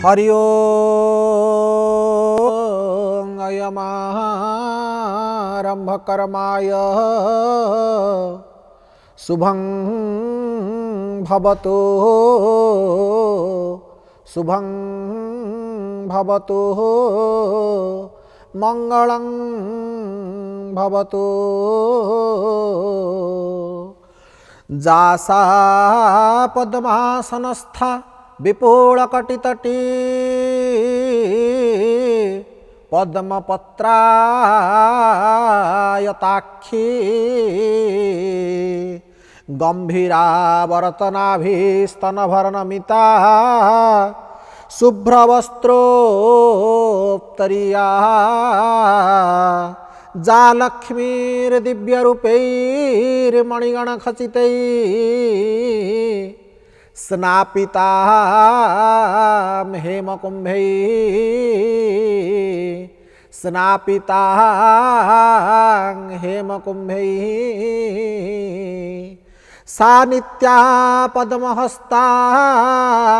हरि ओम अयमारंभ कर्माय शुभं भवतु शुभं भवतु मंगलं भवतु। जासा पद्मासनस्था विपुलकटितटी पद्मपत्रायताक्षी गंभीरावर्तनाभिस्तनभरनमिता शुभ्रवस्त्रोत्तरीया जा लक्ष्मीर्दिव्यरूपैर्मणिगणखचितैः स्नापिता हेमकुंभैः स्नापिता हेमकुंभैः सा नित्या पद्महस्ता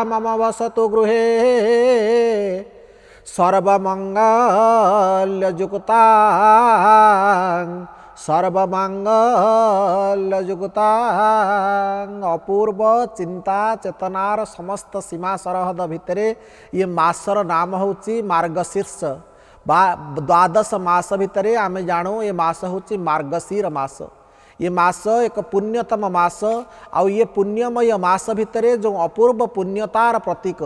मम वसतु गृहे सर्वमंगल्ययुक्ता सर्वमंगल्ययुक्ता। अपूर्व चिंता चेतनार समस्त सीमा सरहद भितरे ये मासर नाम होची मार्गशीर्ष बा द्वादश मास भितरे आमे जाणु ये मास होची मार्गशीर मास। ये मास एक पुण्यतम मास आउ ये पुण्यमय मास भितरे जो अपूर्व पुण्यतार प्रतीक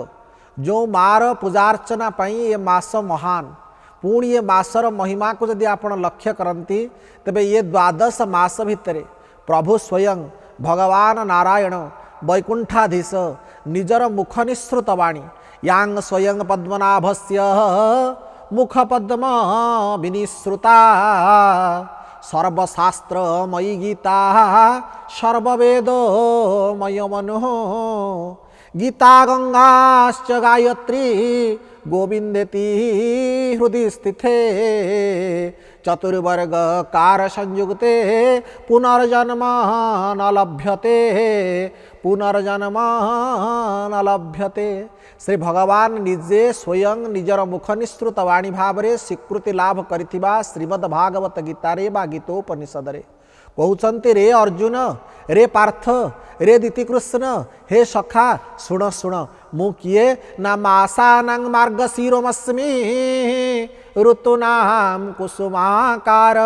जो मार पूजार्चना पाई ये मास महान। पुणी ये मासर महिमा को यदि आपण लक्ष्य करती तेबे ये द्वादश मास भितरे प्रभु स्वयं भगवान नारायण वैकुंठाधीश निजर मुख निःसृत वाणी यांग स्वयं पद्मनाभस्य मुख पद्म विनिश्रुता सर्वशास्त्रमयी गीता सर्ववेदमय मनो गीता गंगाश्च गायत्री गोविंदेति हृदि स्थिते चतुर्वर्ग कार संयुक्ते पुनर्जन्म न लभ्यते पुनर्जन्म न लभ्यते। श्री भगवान निजे स्वयं निजर मुख निःसृत वाणी भाव स्वीकृति लाभ करिथिबा श्रीमद्भागवत गीतारे बा गीतोपनिषदरे कहउचंती रे अर्जुन रे पार्थ रे दितिकृष्ण हे सखा शुण शुण मु किए ना मासानां मार्गशीरोमस्मि ऋतूनां कुसुमाकार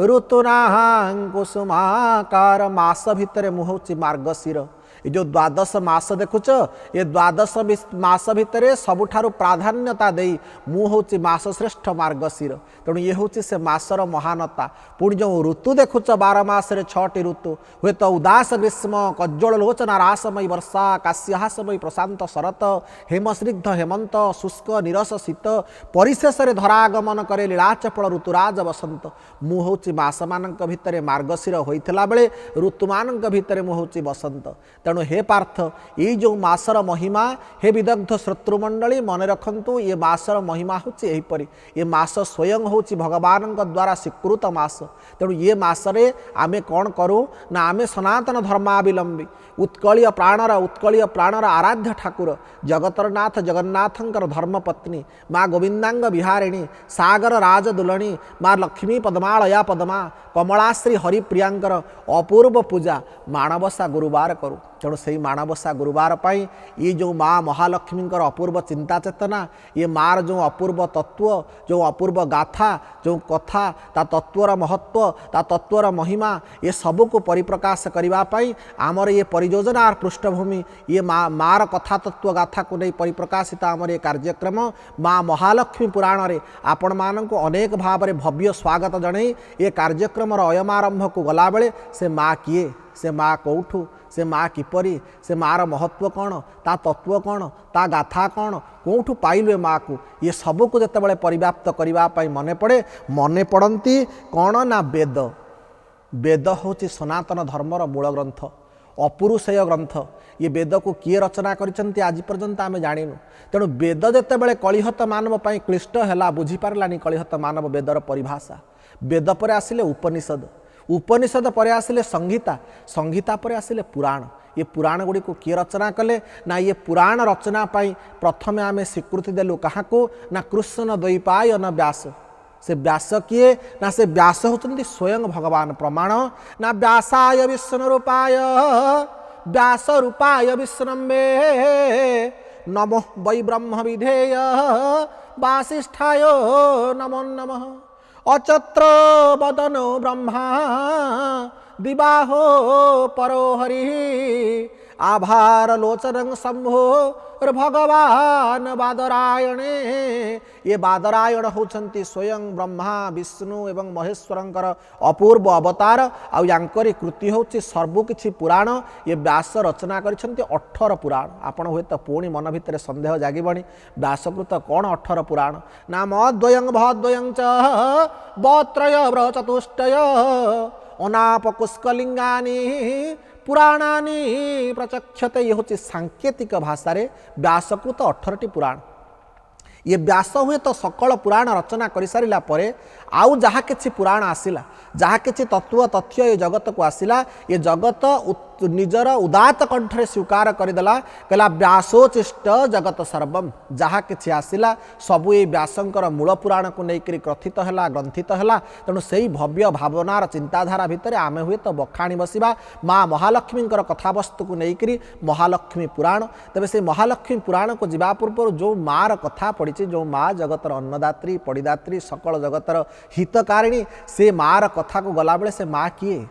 ऋतूनां कुसुमाकार। मास भितर मु होची मार्गशीर। ये जो द्वादश मास देखुच ये द्वादश मास भितर सबुठारु प्राधान्यता दे मु होची मास श्रेष्ठ मार्गशीर। तेणु ये होची से मासर महानता। पुणी जो ऋतु देखुच 12 मासरे 6टी ऋतु हुए तो उदास ग्रीष्म कज्जल लोचना रासमयी वर्षा काश्यहासमयी प्रशांत शरत हेमस्निग्ध हेमंत शुष्क निरस शीत परिशेष धरागमन करे लीलाचपल ऋतुराज बसंत। मु होची मास मानक भितर मार्गशीर होइथिला बेले ऋतु मानक भितर मु होची बसंत। तेणु हे पार्थ ये जो मासर महिमा हे विदग्ध श्रोतृमंडली मन रखंतु ये मासर महिमा होची एहिपरि। ये मास स्वयं होची भगवान द्वारा स्वीकृत मास। तेणु ये मासरे आमे कौन करूँ ना आमे सनातन धर्मावलंबी उत्कलीय प्राणर आराध्य ठाकुर जगतर नाथ जगन्नाथंकर धर्मपत्नी माँ गोविंदांग विहारिणी सागर राजदुलणी माँ लक्ष्मी पद्मालया पद्मा कमलाश्री हरिप्रियांकर अपूर्व पूजा माणबसा गुरुवार करूँ। तेणु से माणबसा गुरुवार पाई ये जो माँ महालक्ष्मींकर अपूर्व चिंता चेतना ये मार जो अपूर्व तत्व जो अपूर्व गाथा जो कथा ता तत्वर महत्व ता तत्वर महिमा ये सबको परिप्रकाश करने आमर ये परियोजनार पृष्ठभूमि ये मार कथा तत्व गाथा को नहीं परिप्रकाशित आमर ये कार्यक्रम माँ महालक्ष्मी पुराण रे आपण मानक अनेक भाव में भव्य स्वागत जन ये कार्यक्रम अयमारंभ को गला बेले से माँ किए से माँ कौठू से माँ किपरी से मार महत्व कौन ता तत्व कौन ता गाथा कौन कौठू पाइलु माँ को ये सबको जितेबाला परिव्याप्त करने मन पड़े मन पड़ती कौन ना वेद। वेद होची सनातन धर्मर मूल ग्रंथ अपुरुषेय ग्रंथ। ये वेद को किए रचना करिसेंती आज पर्यंत आमे जानिनु। तेणु वेद जेतेबेले कलिहत मानव पई क्लिष्ट हैला बुझी पारलानी कलिहत मानव वेदर परिभाषा। वेद पर आसिले उपनिषद, उपनिषद पर आसिले संहिता, संहिता पर आसिले पुराण। ये पुराण गुड़ी को किए रचना कले ना ये पुराण रचना पाई प्रथमे आम स्वीकृति देलु क्या ना कृष्ण द्वैपायन व्यास से व्यास किए ना से व्यास होचंती स्वयं भगवान प्रमाण ना व्यासाय विष्णु रूपाय व्यास रूपाय विष्णवे नमो वै ब्रह्म विधेय वासिष्ठाय नमो नमः अचत्र वदनो ब्रह्मा दिवाहो परो हरि आभार लोचनं शंभो भगवान बादरायणे ये बादरायण होचंती स्वयं ब्रह्मा विष्णु एवं महेश्वरंकर अपूर्व अवतार आंकरी कृति होची सर्व किछि पुराण ये व्यास रचना करिसेंती 18 पुराण आपण हुए तो पुणी मन भितर संदेह जागिबणी व्यासकृत कौन 18 पुराण नाम अद्वयं भद्वयं च बत्रय व्रचतुष्टय अनापकुस्कलिंगानि पुराणानि प्रचक्षते ये हूँ सांकेतिक भाषा व्यासकृत 18टी पुराण ये व्यास हुए तो सकल पुराण रचना कर सारा पर आउ जहाँ किसी पुराण आसला जहाँ किसी तत्व तथ्य ये जगत को आसला ये जगत निजर उदात कंठरे स्वीकार करदेला कहला व्यासोचिष्ट जगत सर्वम जहाँ किसी आसला सबू ये व्यासंकर मूल पुराण को लेकर कथित है ग्रंथित है तेणु से ही भव्य भावनार चिंताधारा भितर आमे हुए तो बखाणी बसवा माँ महालक्ष्मी कथावस्तु को लेकर महालक्ष्मी पुराण तेज से महालक्ष्मी पुराण को जीवा पूर्व जो मार कथा पड़ी जो माँ जगतर अन्नदात्री पड़िदात्री सकल जगतर हितकारिणी से मार कथा को गला बेले से माँ किए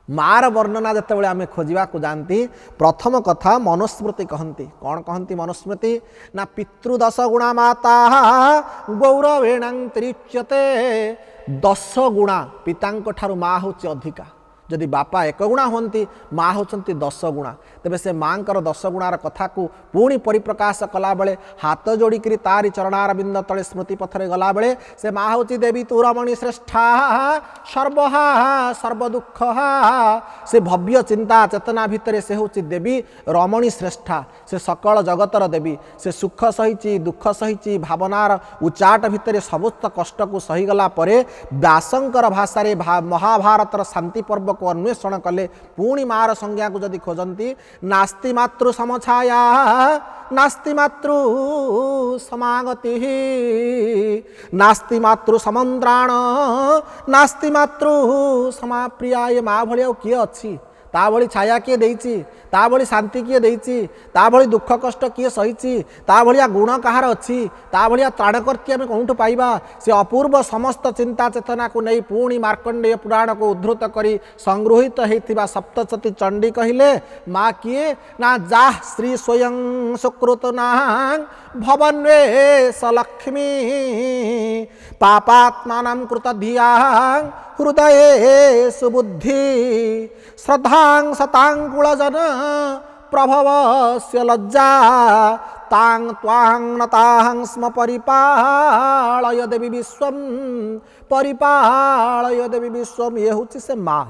मार वर्णना जिते आम खोजा जाती प्रथम कथा मनुस्मृति कहती कौन कहती मनुस्मृति ना पितृदश गुणा माता गौरवेणांतरिच्यते 10 गुणा पिता माँ हूँ अधिका जदि बापा 1 गुणा होती माँ होती 10 गुणा तेरे से माँ 10 गुणार कथा को पुणी परिप्रकाश कला बेले हाथ जोड़िकी तारी चरणारविंद तले स्मृति पथरे गला बेले से माँ हूँ देवी तू रमणी श्रेष्ठा सर्वहा सर्वदुख से भव्य चिंता चेतना भितर से हूँ देवी रमणी श्रेष्ठा से सकल जगतर देवी से सुख सही दुख सही भावनार उचाट भितर समस्त कष्ट को सहीगला व्यासंकर भाषा महाभारतर शांति पर्व को अन्वेषण कले पुणी मार संज्ञा को जदि खोजती नास्ति मातृ समछाया नास्ति मातृ समागति नास्ति मातृ समंद्राण नास्ति मातृ समाप्रिया ये माँ भाई किए अच्छी ता भली छाया किए देइछि ता भली शांति किए देइछि ता भली दुख कष्ट किए सहिछि ता भलिया गुण कहार अच्छी ता भलिया त्राणकर्ती आम कौटू पाइबा से अपूर्व समस्त चिंता चेतना को नहीं पुणी मार्कंडेय पुराण को उद्धृत करी संगृहित होइथिबा सप्तशती चंडी कहिले माँ किए ना जा श्री स्वयं सुकृतना भवन्वे सलक्ष्मी पापात्मानं कृतधिया हृदये सुबुद्धि श्रद्धां सतांकुलजन प्रभवस्य लज्जा तां त्वां नतां स्म परिपालय देवी विश्वं परिपालय देवी विश्वं ये हूँ से माँ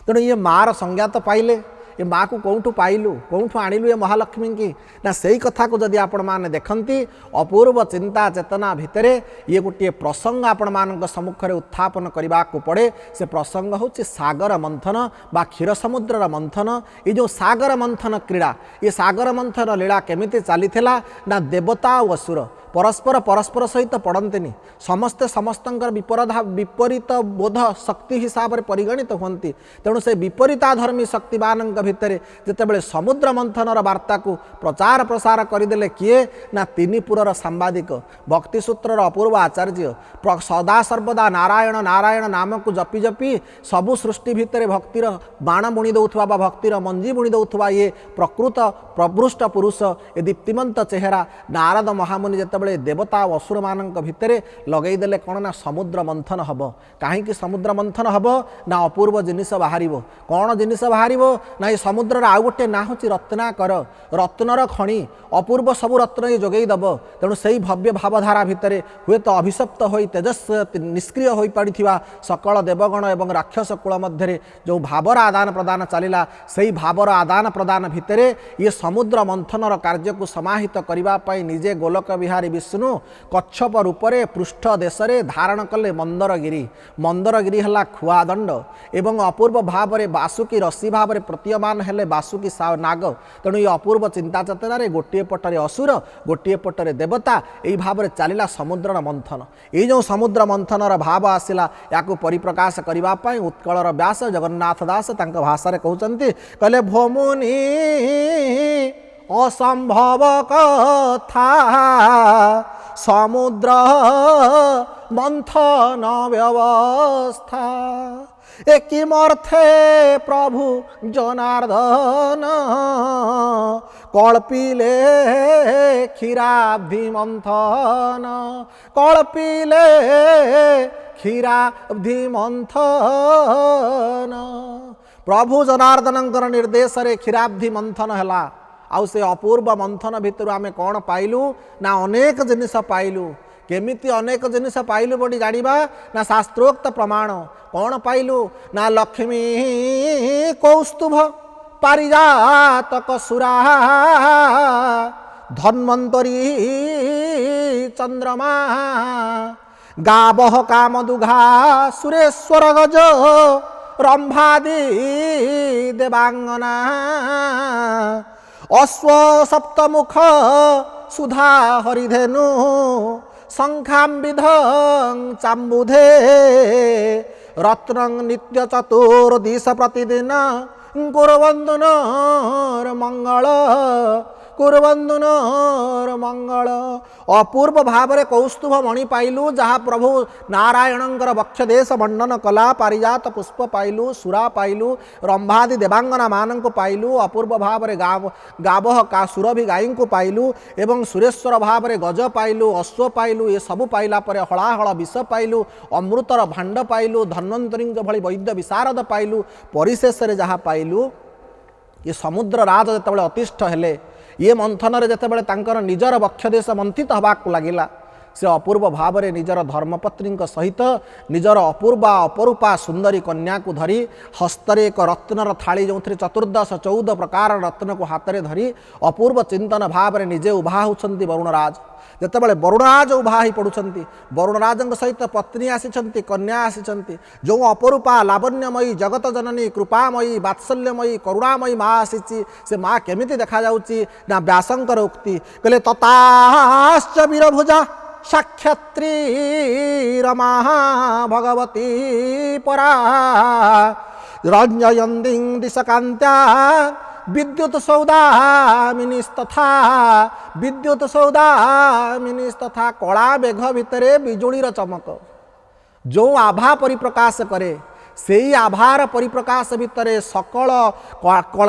तेणु ये मार संज्ञा तो पाइले ये माँ को कौटू पाइलु कौटू आणिलु ये महालक्ष्मी की ना से कथा को जदि आपण मैंने देखती अपूर्व चिंता चेतना भितर ये गोटे प्रसंग आपण मान सम्मुख में उत्थापन करने को पड़े से प्रसंग हूँ सागर मंथन बा क्षीर समुद्र मंथन ये जो सागर मंथन क्रीड़ा ये सागर मंथन लीला केमिति चली ना देवता और असुर परस्पर परस्पर सहित पड़ते समस्ते समस्तंकर विपरीत बोध शक्ति हिसाब से परिगणित होती तेणु से विपरीताधर्मी शक्तिमान भितर जितेबाला समुद्र मंथनर वार्ता को प्रचार प्रसार करदे किए ना तीनीपुरर सांबादिक भक्तिसूत्रर अपूर्व आचार्य सदा सर्वदा नारायण नारायण नाम को जपि जपि सबु सृष्टि भितर भक्तिर बाण बुणी दौथुवा बा भक्तिर मंजी बुणी दौथुवा ये प्रकृत प्रभृष्ट पुरुष ये दीप्तिमंत चेहरा नारद महामुनि जितेबाला देवता और असुर मान भितर लगेदेले कौन ना समुद्र मंथन हम कहीं समुद्र मंथन हम ना अपूर्व जिनिस बाहर कौन जिनिस बाहर ना ये समुद्र आउ गोटे ना हूँ रत्नाकर रत्नर खणी अपूर्व सबु रत्न ये जोगईदेव तेणु से भव्य भावधारा भितर हुए तो अभिशप्त हो तेजस निष्क्रिय हो पड़ी सकल देवगण एवं राक्षस कूल मध्य जो भावर आदान प्रदान चलला से भावर आदान प्रदान भितर ये समुद्र मंथनर कार्य को समाहित करने निजे गोलक विहारी विष्णु कच्छप रूपरे पृष्ठ देशरे धारण कले मंदरगिरी मंदरगिरी है खुआदंड एवं अपूर्व भाव में बासुकी रसी भाव में प्रतीयमान हेले बासुकी नाग तेणु ये अपूर्व चिंता चेतना गोटे पटरे असुर गोटे पटरे देवता यही भाव में चलला समुद्र मंथन ये जो समुद्र मंथनर भाव आसला या परिप्रकाश करने उत्कलर व्यास जगन्नाथ दास भाषा कहते कहले भोमुनि असंभव कथा समुद्र मंथन व्यवस्था एकिमर्थे प्रभु जनार्दन कल्पिले क्षीराब्धि मंथन कल्पिले क्षीराब्धि मंथन प्रभु जनार्दन निर्देश रे क्षीराब्धि मंथन है आउ से अपूर्व मंथन भितर आम कौन पाइलु ना अनेक जिनिस पाइलु केमिति अनेक जिनिस पाइलु बोली जानिबा ना शास्त्रोक्त प्रमाण कौन पाइलु ना लक्ष्मी कौस्तुभ पारिजातक सुरा धन्वंतरी चंद्रमा गावह कामदुघा सुरेश्वर गज रंभादि देवांगना अश्व सप्तमुख सुधा हरिधेनु शंखाम्बिध चाम्बुधे रत्न नित्य चतुर्दिश प्रतिदिन कुर्वन्तु मंगल मंगल अपूर्व भाव में कौस्तुभ मणि पाइलु जहाँ प्रभु नारायणंकर वक्षदेश मंडन कला पारिजात पुष्प पाइलु सुरा पाइलु रंभादि देवांगना मानक पाइलु अपूर्व भाव में गावह का सुरभि गाई को पाइलु एवं सुरेश्वर भाव में गज पाइलु अश्व पाइलु ये सब पाइला पर हलाहल विष पाइलु अमृतर भांड पाइलु धन्वंतरी भली वैद्य विशारद पाइलु परिशेष जहाँ पाइलु ये समुद्र राज जितेबाला अतिष्ठ हेले ये मंथन जितेबाला तांकर निजर वक्षदेश मंथित हवाक लगिला से अपूर्व भाव में निजर धर्मपत्नी सहित निजर अपूर्वा अपरूपा सुंदरी कन्या को धरी हस्तरे एक रत्नर थाली जो 14 प्रकार रत्न को हाथ में धरी अपूर्व चिंतन भाव में निजे उभा होती वरुणराज जितेबाला वरुणराज उभा ही पड़ुंट वरुणराज सहित पत्नी आसी कन्या आसी जो अपरूपा लावण्यमयी जगत जननी कृपामयी वात्सल्यमयी करुणामयी माँ आसी से माँ केमिति देखा जाउची ना व्यासंकर उक्ति कहले तताश्च वीरभुजा साक्षात्री रमा भगवती परा रंजयन्ती दिशकान्त्या विद्युत सौदामिनीस्तथा विद्युत सौदामिनीस्तथा कला मेघ भितरे बिजुलीर चमक जो आभा परिप्रकाश करे से ही आभार परिप्रकाश भितरे सकल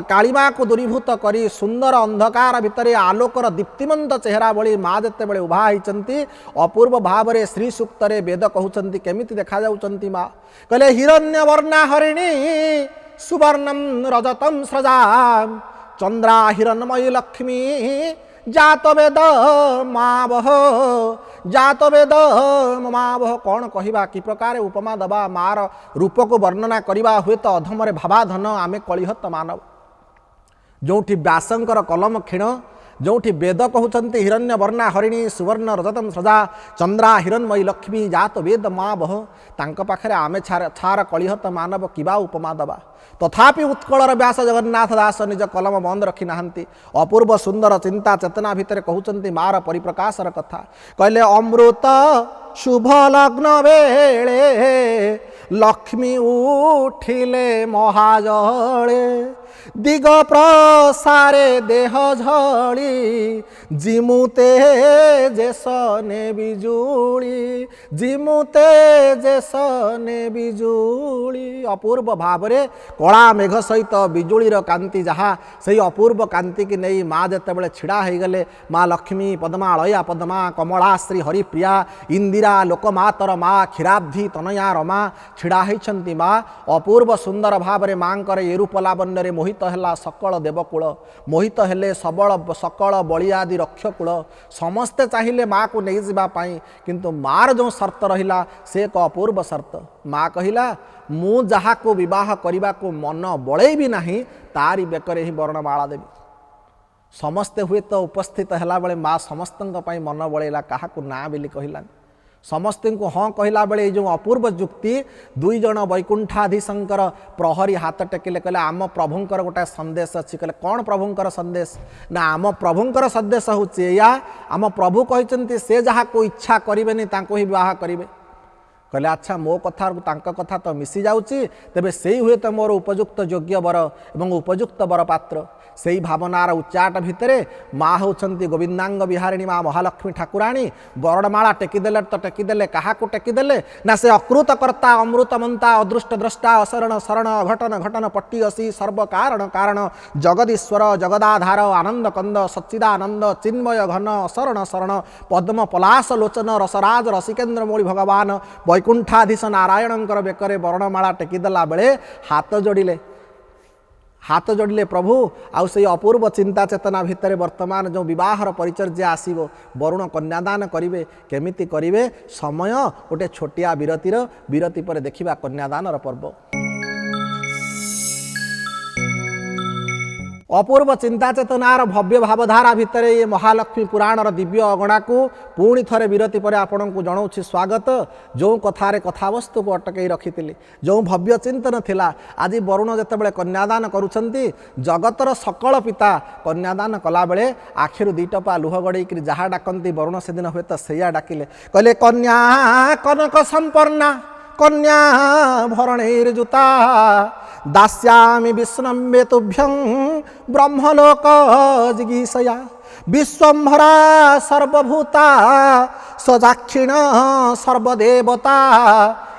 कालिमा को दूरीभूत करी सुंदर अंधकार भितरे आलोकर दीप्तिमंत चेहरा भली माँ जिते बड़े उभा होती अपूर्व भाव में श्री सूक्त वेद कहते केमिति देखा जाउचंती माँ कहले हिरण्यवर्णा हरिणी सुवर्णम रजतम स्रजा चंद्रा हिरणमयी लक्ष्मी जात वेद मावह जात वेद मावह कौन कहवा कि प्रकार उपमा दबा मार रूप को वर्णना करवा हुए तो अधमरे भावाधन आमे कलिहत मानव जोठी व्यासंकर कलम क्षीण जोठी वेद कहते हिरण्य वर्णा हरिणी सुवर्ण रजतम सजा चंद्रा हिरणमयी लक्ष्मी जात वेद माँ बह तांक पाखरे आमे छार कलिहत मानव किबा उपमा दबा तथापि उत्कलर व्यास जगन्नाथ दास निज कलम बंद रखी नाहंती अपूर्व सुंदर चिंता चेतना भितर कहते मार परिप्रकाशर कथा कहले अमृत शुभ लग्न बेले लक्ष्मी उठिले महाजले दिग प्रसारे देह झड़ी जिमुते जेसने बिजुली जिमुते जेसने बिजुली अपूर्व भाव में कला मेघ सहित बिजुलीर कांति जहाँ से अपूर्व कांति की नहीं माँ जिते छिड़ा हो गले माँ लक्ष्मी पद्मा लया पद्मा कमला श्री हरिप्रिया इंदिरा लोकमातर माँ क्षीराब्धि तनया रमा छिड़ा होती माँ अपूर्व सुंदर भाव में माँ ये रूप लावण्य मोहित है सकल देवकूल मोहित हेले सबल सकल बलियादि रक्षकूल समस्ते चाहिए माँ को नहीं जावाई किंतु मार जो शर्त रहा से एक अपूर्व शर्त माँ कहला मु जहाँ को विवाह करने को मन बड़े भी नहीं तारी बेकरे ही वर्णमाला देवी समस्ते हुए तो उपस्थित है बेले माँ समस्त मन बड़ेला क्या ना बोली कहलानी समस्त को हाँ कहला बेले जो अपूर्व जुक्ति दुई जन वैकुंठाधीशंकर प्रहरी हाथ टेकिले कहले आम प्रभुंकर गोटे संदेश अच्छी कहले कौन प्रभुंकर संदेश ना आम प्रभुंकर संदेश हूँ या आम प्रभु कहते से जहाँ को इच्छा करेनि ही विवाह करेंगे कहले अच्छा मो कथा कथा तो मिसी जाऊँगी तेबे से हुए तो मोर उपयुक्त योग्य वर एवं उपयुक्त वर पात्र से ही भावनार उच्चाट भितर माँ होती गोविंदांग विहारिणी माँ महालक्ष्मी ठाकुराणी बरड़माला टेकिदेले तो टेकिदेले क्या टेकिदेले ना से अकृतकर्ता अमृतमंता अदृष्ट द्रष्टा अशरण शरण अघटन घटन पट्टी असी सर्व कारण कारण जगदीश्वर जगदाधार आनंद कंद सच्चिदानंद चिन्मय घन अशरण शरण पद्म पलाश लोचन रसराज रसिकेन्द्र मौली भगवान वैकुंठाधीश नारायणंकर बेकरे बरड़माला टेकिदेला बेले हाथ जोड़िले प्रभु आउ से अपूर्व चिंता चेतना भितर वर्तमान जो विवाहर परिचर्या आसीबो वरुण कन्यादान करिवे केमिति करिवे समय गोटे छोटिया विरति पर देखिबा कन्यादानर पर्व अपूर्व चिंता चेतनार भव्य भावधारा भितर ये महालक्ष्मी पुराणर दिव्य अगणा को पुणी थरे विरति पर आपण को जनाऊँ स्वागत जो कथार कथावस्तु को अटकई रखी जो भव्य चिंतन थिला आज वरुण जितेबाला कन्यादान करुछंती जगतर सकल पिता कन्यादान कला बेले आखिर दुईटपा लुह गड़ेक जहाँ डाकती वरुण से दिन हुए तो सैया डाकिले कहले कन्या कनक संपन्ना कन्या भरणैर्जुता दास्यामि विष्णम्ये तुभ्यं ब्रह्मलोक जिगीषया विश्वम्भरा सर्वभूता सजाक्षिण सर्वदेवता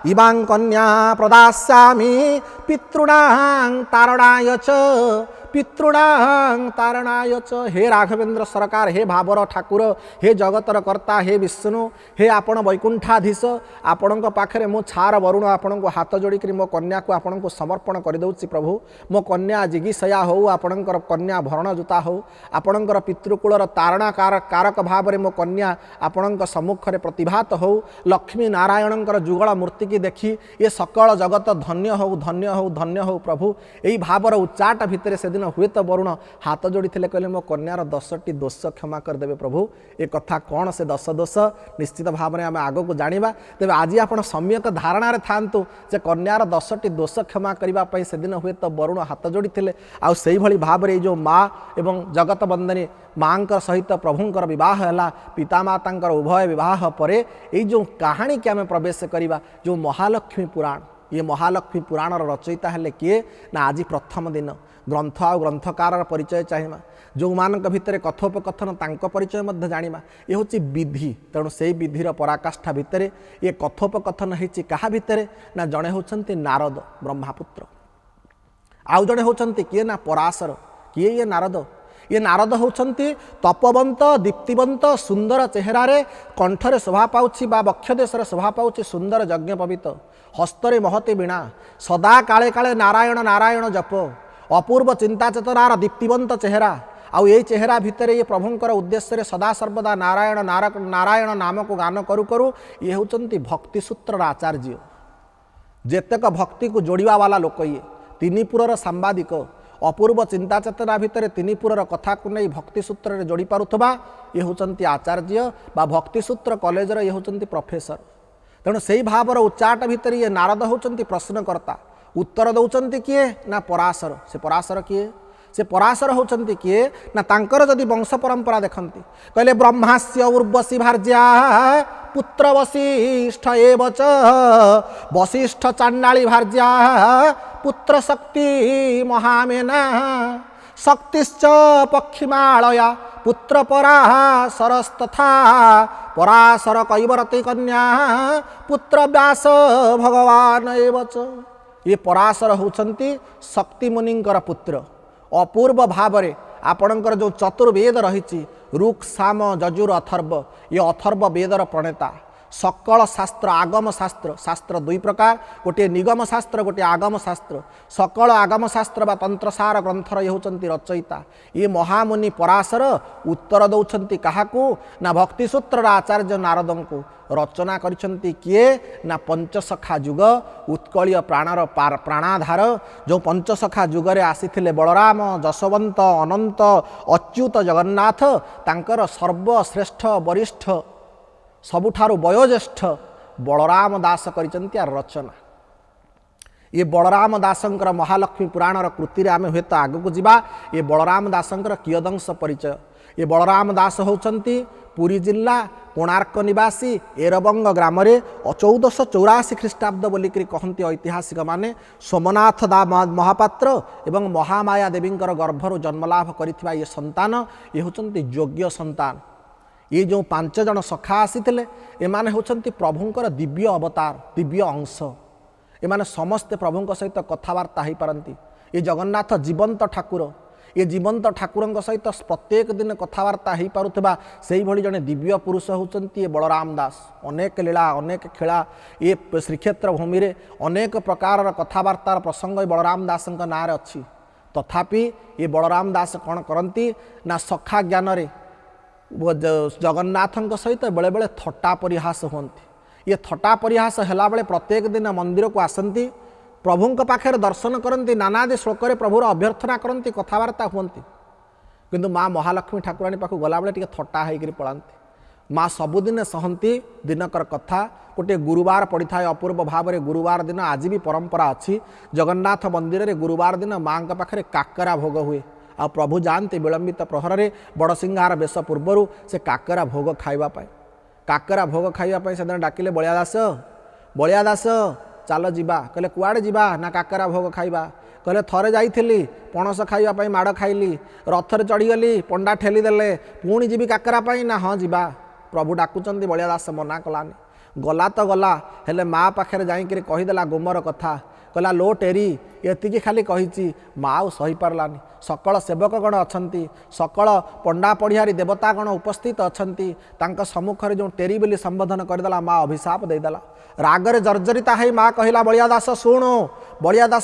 इमां कन्या प्रदास्यामि पितॄणां तारणाय च पितॄणां तारणाय च। हे राघवेंद्र सरकार हे भावर ठाकुर हे जगतर कर्ता हे विष्णु हे आपण वैकुंठाधीश आपण पाखे मो छार वरुण आपण को हाथ जोड़िक मो कन्या को आपण को समर्पण करदे प्रभु मो कन्या जिगीषया हो आपणकर कन्या भरण जुता हो आपणकर पितृकूलर तारणा कारक भाव में मो कन्या आपण सम्मुखें प्रतिभात हो लक्ष्मी नारायणकर जुगल मूर्ति की देखी ये सकल जगत धन्य हो धन्य हो धन्य हो प्रभु यही भावर उच्चाट भितर से दिन हुए तो वरुण हाथ जोड़ी कहले मो कन्यार 10टी दोष क्षमा करदे प्रभु ए कथा कौन से 10 दोष निश्चित भाव में आम आग को जाना तेज आज आप सम्यक धारणार थांतु जे कन्यार 10टी दोष क्षमा करने से दिन हुए तो वरुण हाथ जोड़ी आउ से भाव में जो माँ एवं जगत बंदनी माँ सहित प्रभुंकर विवाह है पितामाता उभय विवाह पर यही जो कहानी के आम प्रवेश करवा जो महालक्ष्मी पुराण ये महालक्ष्मी पुराण रचयिता है किए ना आज प्रथम दिन ग्रंथ आ ग्रंथकार परिचय चाहिए जो मानक भितर कथोपकथन तांको परिचय मध्य जानिबा ये हूँ विधि तेणु से विधिर पराकाष्ठा भितर ये कथोपकथन होती क्या भितर ना जड़े होती नारद ब्रह्मपुत्र आउ जड़े होती किए ना पराशर किए ये नारद होती तपवंत दीप्तिवंत सुंदर चेहरार कंठरे शोभा पाउछि बा वक्षदेशर शोभा पाउछि सुंदर यज्ञपवित हस्तरे महती वीणा सदा काले काले नारायण नारायण जप अपूर्व चिंता चेतनार दीप्तिवंत चेहरा आउ ये चेहरा भितर ये प्रभुंकर उद्देश्य सदा सर्वदा नारायण नारायण नाम को गान करू करू ये होचंती भक्ति सूत्र आचार्य जेतेक भक्ति को जोड़वा वाला लोक ये तिनिपुरर सांबादिक अपूर्व चिंता चेतना भितर तिनिपुरर कथा को नहीं भक्ति सूत्र जोड़ी पारुथबा ये होचंती आचार्य बा भक्ति सूत्र कॉलेजर ये होचंती प्रोफेसर तेणु से भावर उच्चाट भितर ये नारद होचंती प्रश्नकर्ता उत्तर दौरान किए ना पराशर से पराशर किए से पराशर होचंती किए ना तांकर जदि वंश परंपरा देखंती कहले ब्रह्मास्य उर्वशी भार्या पुत्र वशिष्ठ एव च वशिष्ठ चांडाली भार्या पुत्र शक्ति महामेना शक्तिश्च पक्षिमालया पुत्र पराशरस्तथा पराशर कैवरती कन्या पुत्र व्यास भगवान एव च। ये पराशर होचंती शक्ति मुनिंकर पुत्र अपूर्व भाव में आपणकर जो चतुर्वेद रही ऋक् साम यजुर अथर्व ये अथर्व वेदर प्रणेता सकल शास्त्र आगम शास्त्र शास्त्र दुई प्रकार गोटे निगम शास्त्र गोटे आगम शास्त्र सकल आगम शास्त्र बा तंत्रसार ग्रंथर ये होचंती रचयिता ये महामुनि पराशर उत्तर दौरान क्या ना भक्तिसूत्र आचार्य नारद को रचना करिसेंती किए ना पंचसखा युग उत्कलीय प्राणर प्राणाधार जो पंचसखा युगरे आसीथिले बलराम जशवंत अनंत अच्युत जगन्नाथ तांकर सर्वश्रेष्ठ वरिष्ठ सबुठारु वयोज्येष्ठ बलराम दास करिसेंती रचना ये बलराम दासंकर महालक्ष्मी पुराणर कृति आम हुए तो आगक जावा ये बलराम दासंकर कियदंश परिचय ये बलराम दास होचंती पुरी जिला कोणार्क निवासी एरबंग ग्राम 1484 ख्रीष्टाब्द बोलिकी कहती ऐतिहासिक माने सोमनाथ महापात्र एवं महामाया देवींकर गर्भर जन्मलाभ करिथिबा ये संतान ये होचंती योग्य संतान ये जो 5 जन सखा आसीथिले एमाने होचंती प्रभुंकर दिव्य अवतार दिव्य अंश एमाने समस्ते प्रभुंक सहित कथबार्ता हो पारती ये जगन्नाथ जीवंत ठाकुर ये जीवंत ठाकुर सहित प्रत्येक दिन कथबार्ता हो पारुथिबा सेही भली जने दिव्य पुरुष होचंती ये बलराम दास अनेक लीला अनेक खेला ये श्रीक्षेत्र भूमि रे अनेक प्रकार कथबार्तार प्रसंग बलराम दासंक नाँ रे अच्छी तथापि ये बलराम दास कौन करती ना सखा ज्ञान रे जगन्नाथ सहित बेले बेले थट्टा परिहास होती ये थट्टा परिहास है बेले प्रत्येक दिन मंदिर को आसती प्रभुंक पाखे दर्शन करती नानादि श्लोक प्रभुर अभ्यर्थना करती कथबार्ता हुंती किंतु माँ महालक्ष्मी ठाकुराणी पाखु गला बेले टिके थट्टा होकर पड़ाती माँ सबुदिन सहती दिनकर कथा गोटे गुरुवार पड़ी था अपूर्व भाव में गुरुवार दिन आज भी परंपरा अच्छी जगन्नाथ मंदिर में गुरुवार दिन माँ पाखे काकरा भोग हुए आ प्रभु जानते विलंबित प्रहर में बड़सिंहार बेश पूर्वर से काकरा भोग खाइबापी काकरा भोग खाइबापी से डाकिले बलिया दास चल जीवा कहले कुआड़े जीवा ना काकरा भोग खाइबा कहले थरे जाइथिली पणस खाइबापी माड़ खाइली रथरे चढ़ीगली पंडा ठेलीदेले पुणी जीवी काकरा ना हाँ जीवा प्रभु डाकुचंती बलिया दास मना कलानी गला तो गला हेले माँ पाखे जाइकरी कहीदेला गुमर कथा कहला लो टेरी एतिकी खाली कही माँ आउ सही पारलानी सकल सेवक गण अच्छी सकल पंडा पढ़ियारी देवता गण उपस्थित अच्छा सम्मुखें जो टेरी बोली संबोधन करदेला माँ अभिशाप देदेला रागरे जर्जरिता है माँ कहला बलिया दास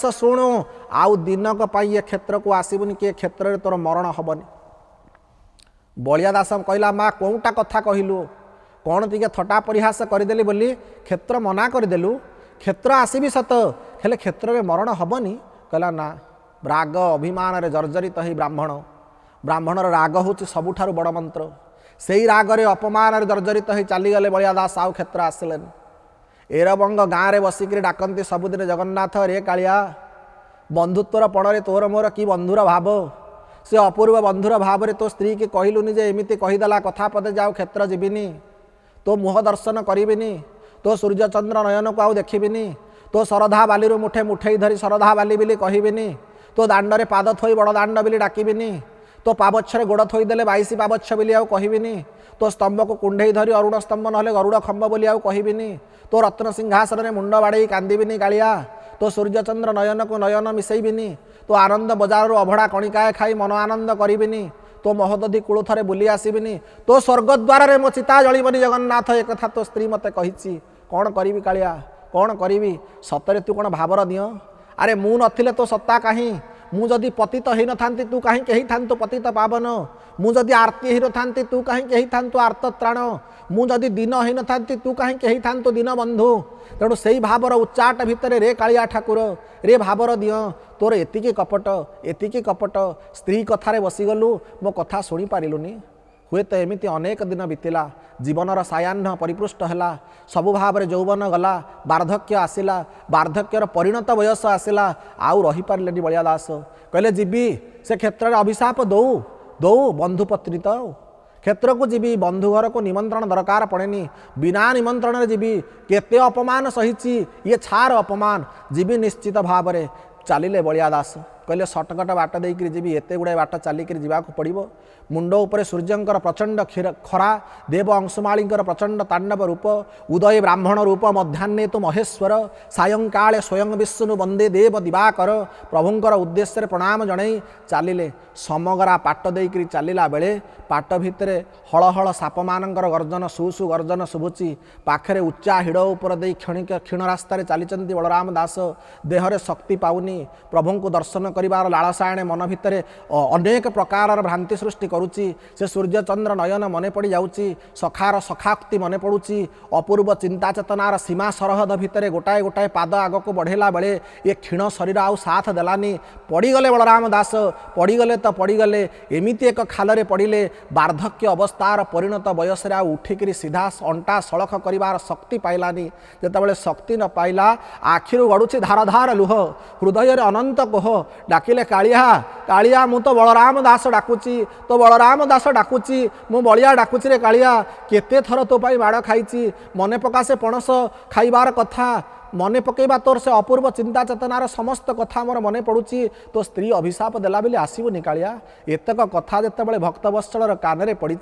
शुणु आउ दिनक पाई ये क्षेत्र को आसबुनि कि क्षेत्र में तोर मरण हेनी बलिया दास कहला माँ कौटा कथा कहलु कौन टे थटा परिहास करदेली बोली क्षेत्र मना करदेलु क्षेत्र आसबि सत हेले क्षेत्र में मरण हेनी कहला ना राग अभिमान रे जर्जरित ही ब्राह्मणर राग हूँ सबुठारु बड़ मंत्र से ही रागरे अपमान रे जर्जरित ही चलीगले बलिया दास आउ क्षेत्र आसिलेन एरबंग गाँव में बसिक डाकती सबुदिन जगन्नाथ रे कालिया बंधुत्वर पणरे तोर मोर कि बंधुर भाव से अपूर्व बंधुर भाव में तो स्त्री की कहलुनि जे एमती कहीदेला कथा पदे जाओ क्षेत्र जीविनी तो मुह दर्शन करिबिनी तो सूर्यचंद्र नयन को आउ देखिबिनी तो शरधा बाली मुठे मुठे धरी शरधा बाली बोली कहबिनी तो दांडरे पाद थोई बड़ दांड बोली डाकिबिनी तो पाबच्छरे गोड़ थोईदेले 22 पाबच्छ बोली आउ कहबिनी तो स्तंभ को कुंडई धरी अरुण स्तंभ नहले गरुड़ खंभ बोली आउ कहबिनी तो रत्न सिंहासन में मुंड बाड़े कांदिबिनी कालिया तो सूर्यचंद्र नयन को नयन मिसैबिनी तो आनंद बजार अभड़ा कणिकाए खाई मन आनंद करिबिनी तो महोदधि कूल थे बुली आसबिनी तो स्वर्गद्वार मो चिता जलिबनी जगन्नाथ एक कथा तो स्त्री मते कही कौन करी कालिया कौन करी सतरे तू कौन भावर दियो अरे मु नथिले तो सत्ता कहीं मु जदि पतित हो न था तू कहीं कही था पतित पावन मु जदि आरती हो न था तू कहीं कही था आर्त त्राण मु जदि दिन हो न था तू कहीं कही था दीन बंधु तेणु से ही भावर उच्चाट भितर रे कालिया ठाकुर रे भावर दियो तोर एतिकी कपट स्त्री कथारे बसीगलु मो कथा शुणी पारिलुनी हुए तो एमती अनेक दिन बीतला जीवनर सायाह्न परिपृष्ट है सबु भाव में यौवन गला वार्धक्य आसला वार्धक्यर परिणत बयस आसला आउ रही पारे बलिया दास कहले जीवी से क्षेत्र में अभिशाप दौ दौ बंधु पत्नी तो क्षेत्र को जीवी बंधु घर को निमंत्रण दरकार पड़ेनी बिना निमंत्रण जीवी केते अपमान सही ये छार अपमान जीवी निश्चित भाव में चलिले बलिया दास कहले सटकट बाट देकर जी एत गुड़ाए बाट चलिक जावाक पड़ो मुंड उपरे सूर्यंकर प्रचंड खरा देव अंशुमालींकर प्रचंड तांडव रूप उदय ब्राह्मण रूप मध्याह्ने तो महेश्वर सायंकाले स्वयं विष्णु वंदे देव दिवाकर प्रभुंकर उद्देश्य प्रणाम जणई चलिले समगरा पाट देकर चलला बेले पाट भितर हल हल साप मानकर गर्जन सुसु गर्जन शुभुची पाखरे उच्चा हिड़ उपर दे क्षणिक क्षीण रास्तार चली बलराम दास देहरे शक्ति पाउनी प्रभु को दर्शन करिवार लालसायणे मन भितर अनेक प्रकार भ्रांति सृष्टि करुच्ची से सूर्य चंद्र नयन मने पड़ जाउची सखार सखाक्ति मने पड़ुची अपूर्व चिंता चेतनार सीमा सरहद भितर गोटाए गोटाए पाद आग को बढ़ेला बेले ये क्षीण शरीर आउ साथ देलानी पड़गले बलराम दास पड़गले तो पड़गले एमिति एक खाल पड़े वार्धक्य अवस्थार परिणत बयस उठिक सीधा अंटा सड़ख कर शक्ति पाइलानी जितेबाला शक्ति न पाइला आखिरु गड़ुची धार धार लुह हृदय अनंत कोह डाकिले कालिया कालिया मु तो बलराम दास डाकुची तो बलराम दास डाकुची मु बलिया डाकुची रे कालिया केते थर तो पाई माड़ खाइची मने पका से पणस खाइबार कथा मने पकेबा तोर से अपूर्व चिंता चेतनार समस्त कथा मोर मने पड़ुची तो स्त्री अभिशाप देला बेले आसबुनि कालिया एतक कथा जितेबाला भक्तवत्सलर कान पड़ी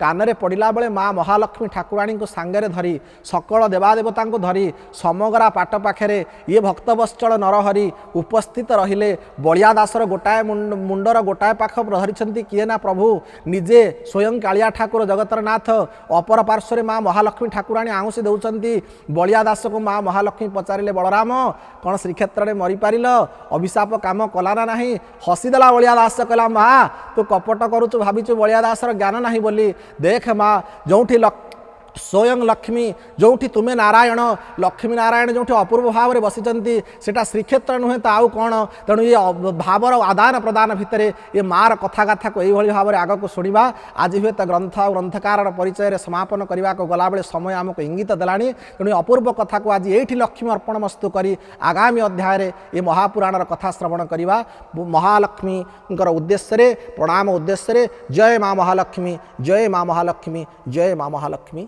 कान पड़ा बेले माँ महालक्ष्मी ठाकुराणी को सांगे धरी सकल देवादेवता धरी समगरा पाट पाखे ये भक्तवत्सल नरहरि उपस्थित रहिले बलिया दासर गोटाए मुंडर गोटाए पाख धरी किए ना प्रभु निजे स्वयं कालिया ठाकुर जगतर नाथ अपर पार्श्व माँ महालक्ष्मी ठाकुराणी आउसी दौरान बलिया दास को माँ महालक्ष्मी पचारे बलराम कौन श्रीक्षेत्र में मरी पार अभिशाप काम कलाना ना हसीदेला बलिया दास कहला माँ तू कपट करुचु भाविचु बलिया दासर ज्ञान ना बोली देख माँ जो स्वयं लक्ष्मी जो तुम्हें नारायण लक्ष्मी नारायण जो अपूर्व भाव में बसीचंती सेटा श्रीक्षेत्र नुहे तो आउ कौन तेणु ये भावर आदान प्रदान भितर ये मार कथा कथा को यही भाव में आग को शुणा आज हुए तो ग्रंथ और ग्रंथकार परिचय समापन करने को गला बेले समय आमको इंगित देलानी तेणु अपूर्व कथा को आज ये लक्ष्मी अर्पण मस्तु करी आगामी अध्याय ये महापुराणर कथा श्रवण करवा महालक्ष्मी उद्देश्य प्रणाम उद्देश्य जय माँ महालक्ष्मी जय माँ महालक्ष्मी जय माँ महालक्ष्मी।